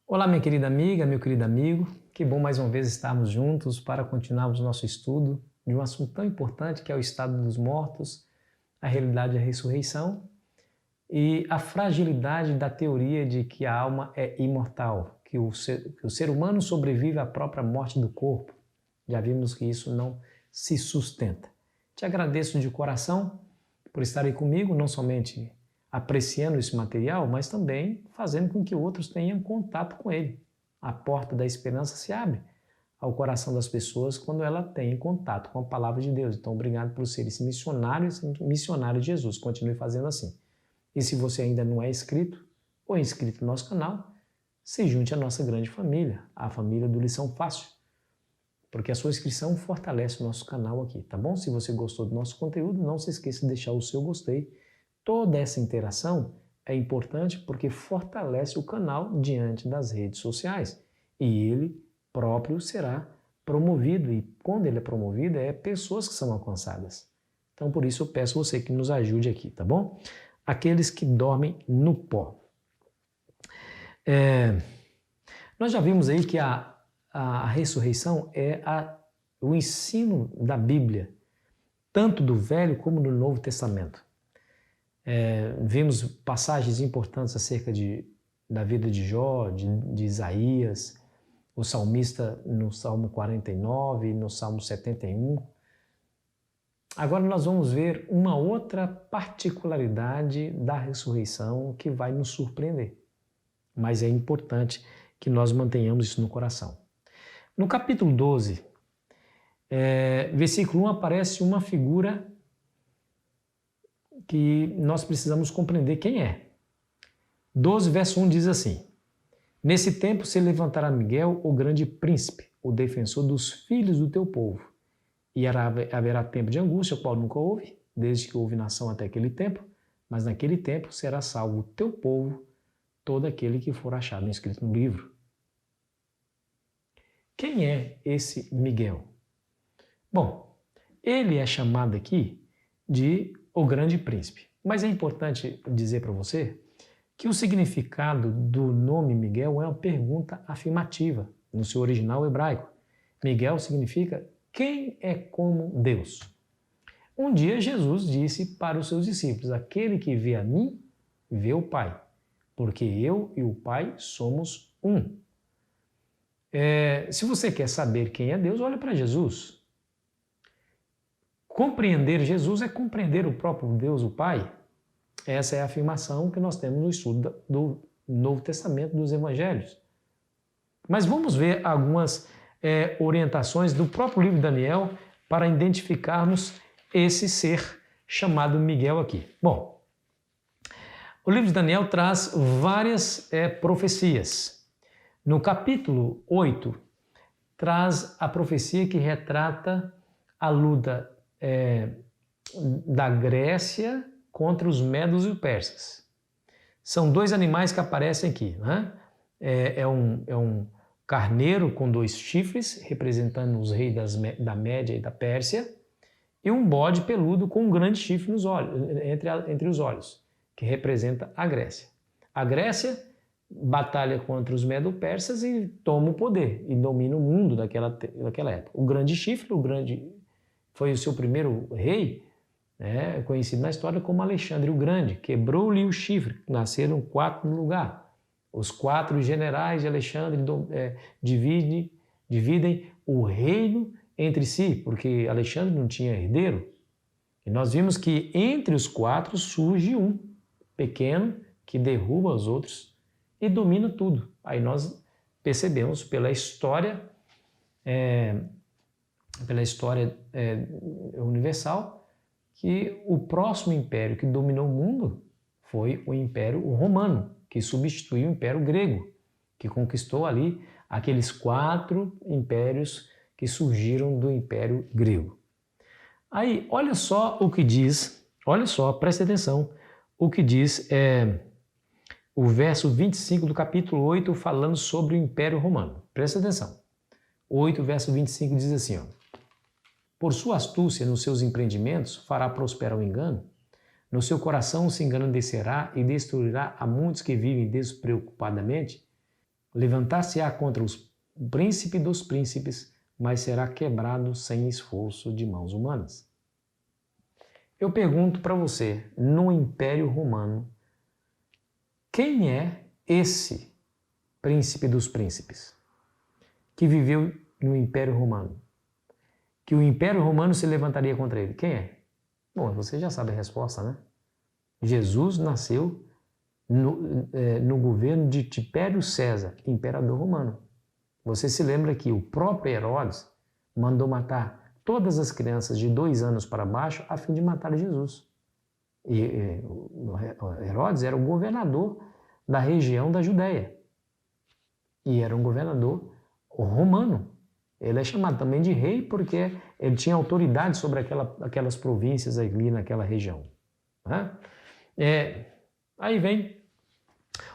Olá, minha querida amiga, meu querido amigo. Que bom mais uma vez estarmos juntos para continuarmos nosso estudo de um assunto tão importante que é o estado dos mortos, a realidade da ressurreição e a fragilidade da teoria de que a alma é imortal, que o ser humano sobrevive à própria morte do corpo. Já vimos que isso não se sustenta. Te agradeço de coração por estar aí comigo, não somente apreciando esse material, mas também fazendo com que outros tenham contato com ele. A porta da esperança se abre ao coração das pessoas quando ela tem contato com a palavra de Deus. Então, obrigado por ser esse missionário de Jesus. Continue fazendo assim. E se você ainda não é inscrito ou inscrito no nosso canal, se junte à nossa grande família, a família do Lição Fácil, porque a sua inscrição fortalece o nosso canal aqui, tá bom? Se você gostou do nosso conteúdo, não se esqueça de deixar o seu gostei. Toda essa interação é importante porque fortalece o canal diante das redes sociais e ele próprio será promovido, e quando ele é promovido é pessoas que são alcançadas. Então por isso eu peço você que nos ajude aqui, tá bom? Aqueles que dormem no pó. Nós já vimos aí que a ressurreição é o ensino da Bíblia, tanto do Velho como do Novo Testamento. Vimos passagens importantes acerca da vida de Jó, de Isaías, o salmista no Salmo 49, no Salmo 71. Agora nós vamos ver uma outra particularidade da ressurreição que vai nos surpreender. Mas é importante que nós mantenhamos isso no coração. No capítulo 12, versículo 1, aparece uma figura que nós precisamos compreender quem é. 12, verso 1 diz assim: Nesse tempo se levantará Miguel, o grande príncipe, o defensor dos filhos do teu povo. E haverá tempo de angústia, o qual nunca houve, desde que houve nação até aquele tempo, mas naquele tempo será salvo o teu povo, todo aquele que for achado inscrito no livro. Quem é esse Miguel? Bom, ele é chamado aqui de o grande príncipe. Mas é importante dizer para você que o significado do nome Miguel é uma pergunta afirmativa, no seu original hebraico. Miguel significa quem é como Deus. Um dia Jesus disse para os seus discípulos: aquele que vê a mim, vê o Pai, porque eu e o Pai somos um. Se você quer saber quem é Deus, olha para Jesus. Compreender Jesus é compreender o próprio Deus, o Pai. Essa é a afirmação que nós temos no estudo do Novo Testamento, dos Evangelhos. Mas vamos ver algumas orientações do próprio livro de Daniel para identificarmos esse ser chamado Miguel aqui. Bom, o livro de Daniel traz várias profecias. No capítulo 8, traz a profecia que retrata a luta da Grécia contra os medos e os persas. São dois animais que aparecem aqui, né? É um carneiro com 2 chifres, representando os reis da Média e da Pérsia, e um bode peludo com um grande chifre nos olhos, entre os olhos, que representa a Grécia. A Grécia batalha contra os medo-persas e toma o poder e domina o mundo daquela época. O grande chifre, foi o seu primeiro rei, conhecido na história como Alexandre o Grande, quebrou-lhe o chifre, nasceram 4 no lugar. Os 4 generais de Alexandre dividem o reino entre si, porque Alexandre não tinha herdeiro. E nós vimos que entre os 4 surge um pequeno que derruba os outros e domina tudo. Aí nós percebemos pela história universal, que o próximo império que dominou o mundo foi o Império Romano, que substituiu o Império Grego, que conquistou ali aqueles 4 impérios que surgiram do Império Grego. Aí, olha só o que diz, preste atenção, o que diz o verso 25 do capítulo 8, falando sobre o Império Romano. Presta atenção. 8, verso 25 diz assim, Por sua astúcia nos seus empreendimentos fará prosperar o engano, no seu coração se engrandecerá e destruirá a muitos que vivem despreocupadamente. Levantar-se-á contra o príncipe dos príncipes, mas será quebrado sem esforço de mãos humanas. Eu pergunto para você, no Império Romano, quem é esse príncipe dos príncipes que viveu no Império Romano? Que o Império Romano se levantaria contra ele. Quem é? Bom, você já sabe a resposta, né? Jesus nasceu no governo de Tibério César, imperador romano. Você se lembra que o próprio Herodes mandou matar todas as crianças de 2 anos para baixo a fim de matar Jesus. E Herodes era o governador da região da Judéia. E era um governador romano. Ele é chamado também de rei porque ele tinha autoridade sobre aquelas províncias ali naquela região. Né? Aí vem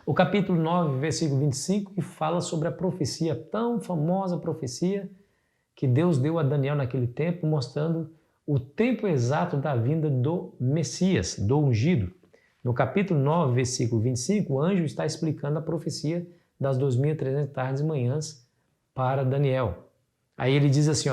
o capítulo 9, versículo 25, que fala sobre a profecia, tão famosa profecia que Deus deu a Daniel naquele tempo, mostrando o tempo exato da vinda do Messias, do ungido. No capítulo 9, versículo 25, o anjo está explicando a profecia das 2.300 tardes e manhãs para Daniel. Aí ele diz assim,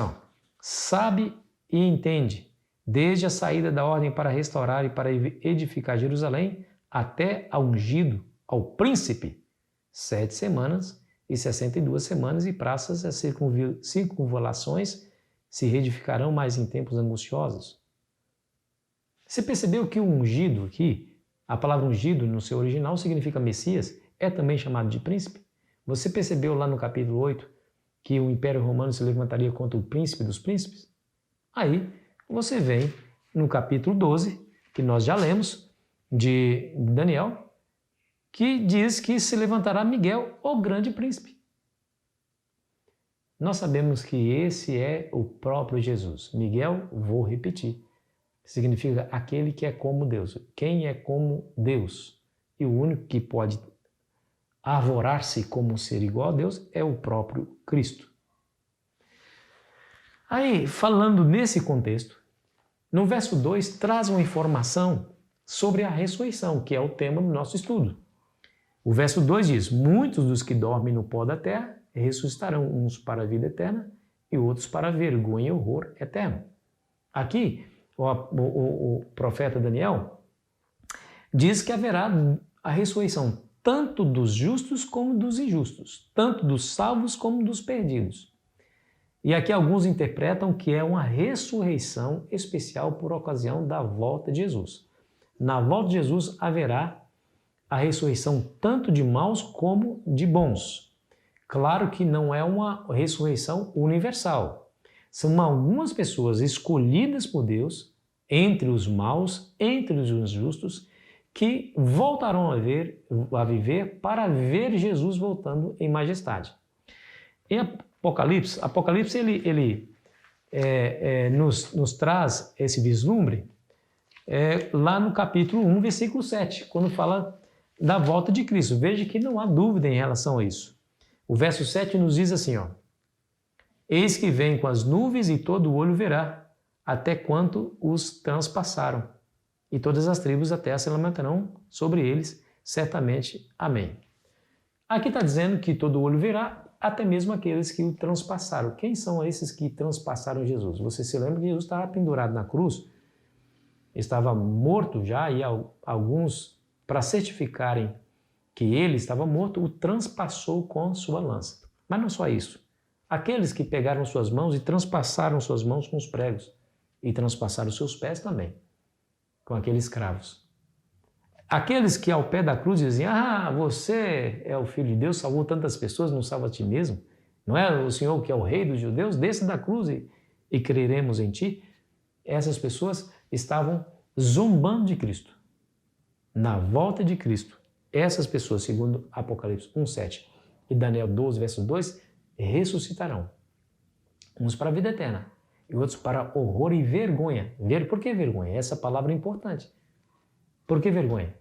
sabe e entende, desde a saída da ordem para restaurar e para edificar Jerusalém, até ao ungido, ao príncipe, 7 semanas e 62 semanas, e praças e circunvalações se reedificarão mais em tempos angustiosos. Você percebeu que o ungido aqui, a palavra ungido no seu original significa Messias, é também chamado de príncipe? Você percebeu lá no capítulo 8 que o Império Romano se levantaria contra o príncipe dos príncipes? Aí você vem no capítulo 12, que nós já lemos, de Daniel, que diz que se levantará Miguel, o grande príncipe. Nós sabemos que esse é o próprio Jesus. Miguel, vou repetir, significa aquele que é como Deus. Quem é como Deus? E o único que pode arvorar-se como ser igual a Deus é o próprio Cristo. Aí, falando nesse contexto, no verso 2 traz uma informação sobre a ressurreição, que é o tema do nosso estudo. O verso 2 diz, muitos dos que dormem no pó da terra ressuscitarão, uns para a vida eterna e outros para a vergonha e horror eterno. Aqui, o profeta Daniel diz que haverá a ressurreição tanto dos justos como dos injustos, tanto dos salvos como dos perdidos. E aqui alguns interpretam que é uma ressurreição especial por ocasião da volta de Jesus. Na volta de Jesus haverá a ressurreição tanto de maus como de bons. Claro que não é uma ressurreição universal. São algumas pessoas escolhidas por Deus, entre os maus, entre os injustos, que voltarão a viver para ver Jesus voltando em majestade. Em Apocalipse ele nos traz esse vislumbre lá no capítulo 1, versículo 7, quando fala da volta de Cristo. Veja que não há dúvida em relação a isso. O verso 7 nos diz assim, eis que vem com as nuvens e todo o olho verá, até quanto os transpassaram. E todas as tribos da terra se lamentarão sobre eles, certamente. Amém. Aqui está dizendo que todo olho verá, até mesmo aqueles que o transpassaram. Quem são esses que transpassaram Jesus? Você se lembra que Jesus estava pendurado na cruz, estava morto já, e alguns, para certificarem que ele estava morto, o transpassou com sua lança. Mas não só isso. Aqueles que pegaram suas mãos e transpassaram suas mãos com os pregos, e transpassaram seus pés também, com aqueles cravos. Aqueles que ao pé da cruz diziam, você é o Filho de Deus, salvou tantas pessoas, não salva a ti mesmo? Não é o Senhor que é o Rei dos judeus? Desça da cruz e creremos em ti. Essas pessoas estavam zombando de Cristo. Na volta de Cristo, essas pessoas, segundo Apocalipse 1:7 e Daniel 12, verso 2, ressuscitarão. Uns para a vida eterna e outros para horror e vergonha. Por que vergonha? Essa palavra é importante. Por que vergonha?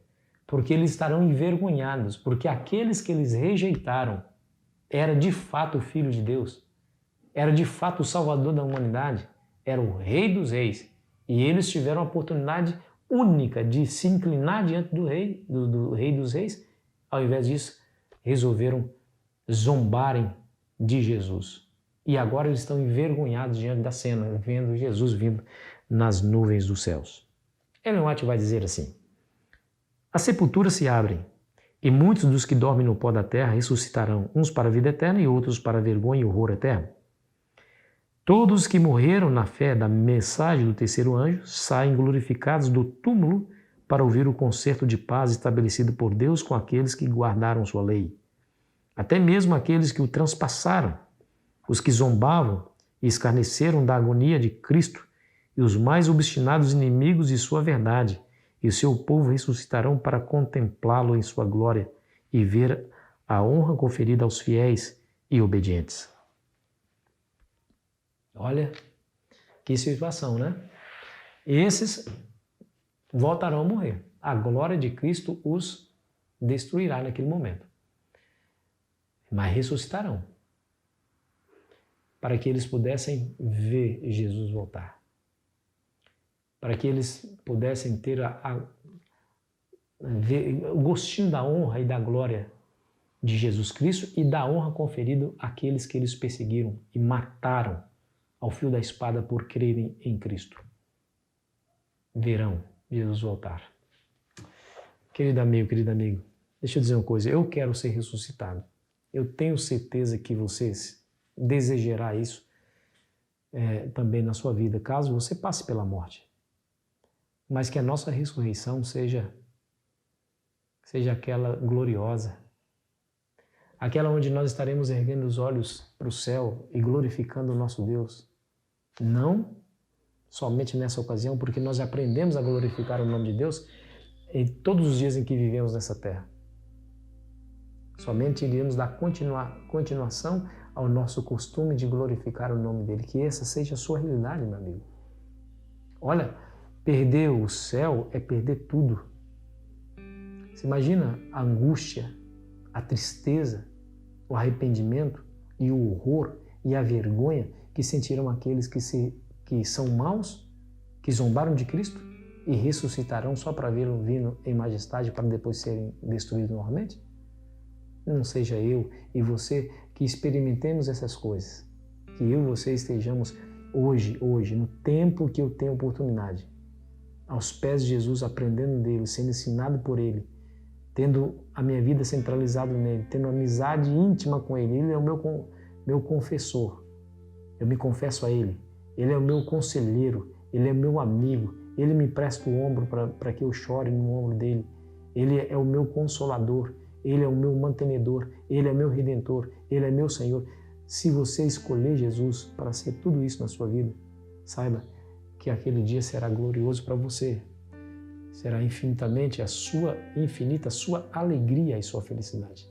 Porque eles estarão envergonhados, porque aqueles que eles rejeitaram era de fato o Filho de Deus, era de fato o Salvador da humanidade, era o Rei dos Reis, e eles tiveram a oportunidade única de se inclinar diante do Rei dos Reis. Ao invés disso, resolveram zombarem de Jesus. E agora eles estão envergonhados diante da cena, vendo Jesus vindo nas nuvens dos céus. Ellen White vai dizer assim: as sepulturas se abrem, e muitos dos que dormem no pó da terra ressuscitarão, uns para a vida eterna e outros para a vergonha e horror eterno. Todos os que morreram na fé da mensagem do terceiro anjo saem glorificados do túmulo para ouvir o concerto de paz estabelecido por Deus com aqueles que guardaram sua lei. Até mesmo aqueles que o transpassaram, os que zombavam e escarneceram da agonia de Cristo, e os mais obstinados inimigos de sua verdade, e o seu povo ressuscitarão para contemplá-lo em sua glória e ver a honra conferida aos fiéis e obedientes. Olha, que situação, né? Esses voltarão a morrer. A glória de Cristo os destruirá naquele momento. Mas ressuscitarão, para que eles pudessem ver Jesus voltar, para que eles pudessem ter ver o gostinho da honra e da glória de Jesus Cristo e da honra conferida àqueles que eles perseguiram e mataram ao fio da espada por crerem em Cristo. Verão Jesus voltar. Querido amigo, deixa eu dizer uma coisa, eu quero ser ressuscitado. Eu tenho certeza que você desejará isso também na sua vida, caso você passe pela morte. Mas que a nossa ressurreição seja aquela gloriosa, aquela onde nós estaremos erguendo os olhos para o céu e glorificando o nosso Deus. Não somente nessa ocasião, porque nós aprendemos a glorificar o nome de Deus em todos os dias em que vivemos nessa terra. Somente iremos dar continuação ao nosso costume de glorificar o nome dele. Que essa seja a sua realidade, meu amigo. Olha, perder o céu é perder tudo. Você imagina a angústia, a tristeza, o arrependimento e o horror e a vergonha que sentirão aqueles que são maus, que zombaram de Cristo e ressuscitarão só para vê-lo vindo em majestade para depois serem destruídos novamente? Não seja eu e você que experimentemos essas coisas. Que eu e você estejamos hoje, no tempo que eu tenho oportunidade, aos pés de Jesus, aprendendo dele, sendo ensinado por ele, tendo a minha vida centralizada nele, tendo amizade íntima com ele. Ele é o meu confessor. Eu me confesso a ele. Ele é o meu conselheiro. Ele é meu amigo. Ele me presta o ombro para que eu chore no ombro dele. Ele é o meu consolador. Ele é o meu mantenedor, Ele é meu Redentor, Ele é meu Senhor. Se você escolher Jesus para ser tudo isso na sua vida, saiba que aquele dia será glorioso para você. Será infinita a sua alegria e sua felicidade.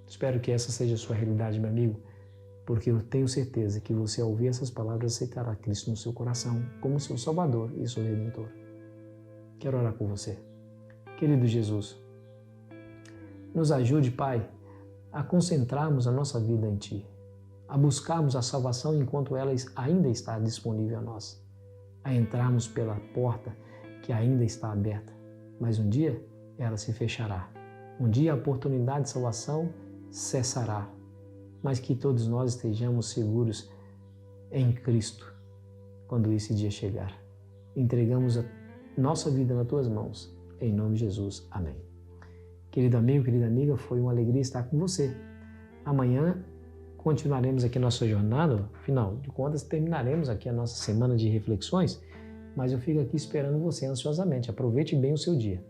Espero que essa seja a sua realidade, meu amigo, porque eu tenho certeza que você, ao ouvir essas palavras, aceitará Cristo no seu coração como seu Salvador e seu Redentor. Quero orar por você. Querido Jesus, nos ajude, Pai, a concentrarmos a nossa vida em Ti, a buscarmos a salvação enquanto ela ainda está disponível a nós, a entrarmos pela porta que ainda está aberta, mas um dia ela se fechará. Um dia a oportunidade de salvação cessará, mas que todos nós estejamos seguros em Cristo quando esse dia chegar. Entregamos a nossa vida nas Tuas mãos, em nome de Jesus. Amém. Querido amigo, querida amiga, foi uma alegria estar com você. Amanhã continuaremos aqui a nossa jornada, afinal de contas terminaremos aqui a nossa semana de reflexões, mas eu fico aqui esperando você ansiosamente. Aproveite bem o seu dia.